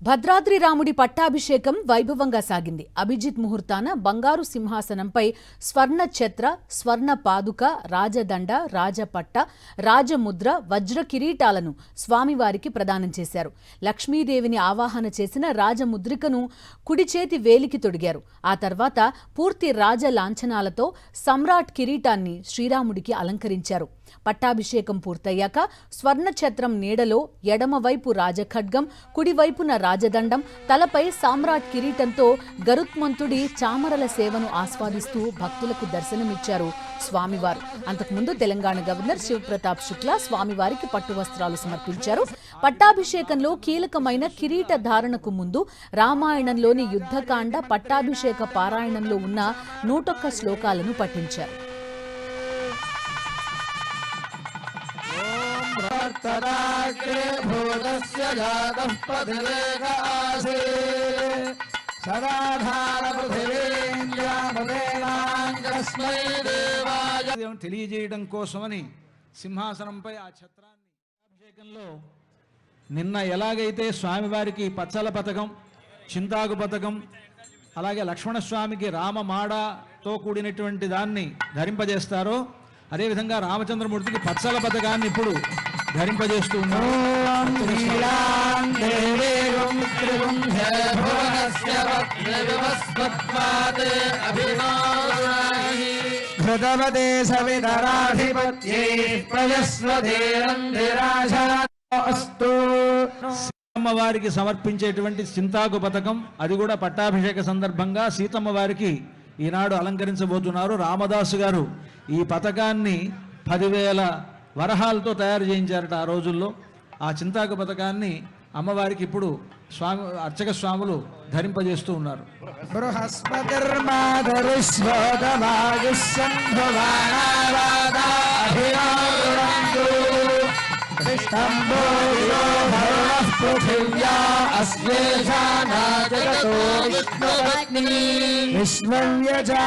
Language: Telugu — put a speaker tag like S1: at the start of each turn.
S1: భద్రాద్రి రాముడి పట్టాభిషేకం వైభవంగా సాగింది. అభిజిత్ ముహూర్తాన బంగారు సింహాసనంపై స్వర్ణ ఛత్ర, స్వర్ణ పాదుక, రాజదండ, రాజపట్ట, రాజముద్ర, వజ్ర కిరీటాలను స్వామివారికి ప్రదానం చేశారు. లక్ష్మీదేవిని ఆవాహన చేసిన రాజముద్రికను కుడి చేతి వేలికి తొడిగారు. ఆ తర్వాత పూర్తి రాజ లాంఛనాలతో సమ్రాట్ కిరీటాన్ని శ్రీరాముడికి అలంకరించారు. పట్టాభిషేకం పూర్తయ్యాక స్వర్ణ ఛత్రం నీడలో ఎడమవైపు రాజఖడ్గం, కుడివైపున రాజదండం, తలపై సామ్రాట్ కిరీటంతో గరుత్మంతుడి చామరల సేవను ఆస్వాదిస్తూ భక్తులకు దర్శనమిచ్చారు స్వామివారు. అంతకుముందు తెలంగాణ గవర్నర్ శివప్రతాప్ శుక్లా స్వామివారికి పట్టు వస్త్రాలు సమర్పించారు. పట్టాభిషేకంలో కీలకమైన కిరీట ధారణకు ముందు రామాయణంలోని యుద్ధకాండ పట్టాభిషేక పారాయణంలో ఉన్న 101 శ్లోకాలను పఠించారు.
S2: తెలియజేయడం కోసమని సింహాసనంపై ఆ ఛత్రాన్ని అభిషేకంలో నిన్న ఎలాగైతే స్వామివారికి పచ్చల పథకం, చింతాకు పథకం, అలాగే లక్ష్మణస్వామికి రామమాడతో కూడినటువంటి దాన్ని ధరింపజేస్తారో అదేవిధంగా రామచంద్రమూర్తికి పచ్చల పథకాన్ని ఇప్పుడు ధరింపజేస్తూ ఉన్నారు. సీతమ్మవారికి సమర్పించేటువంటి చింతాకు పథకం, అది కూడా పట్టాభిషేక సందర్భంగా సీతమ్మ వారికి ఈనాడు అలంకరించబోతున్నారు. రామదాసు గారు ఈ పథకాన్ని 10,000 వరహాలతో తయారు చేయించారట ఆ రోజుల్లో. ఆ చింతాకు పథకాన్ని అమ్మవారికి ఇప్పుడు అర్చక స్వాములు ధరింపజేస్తూ ఉన్నారు.
S3: విష్ణవ్యజా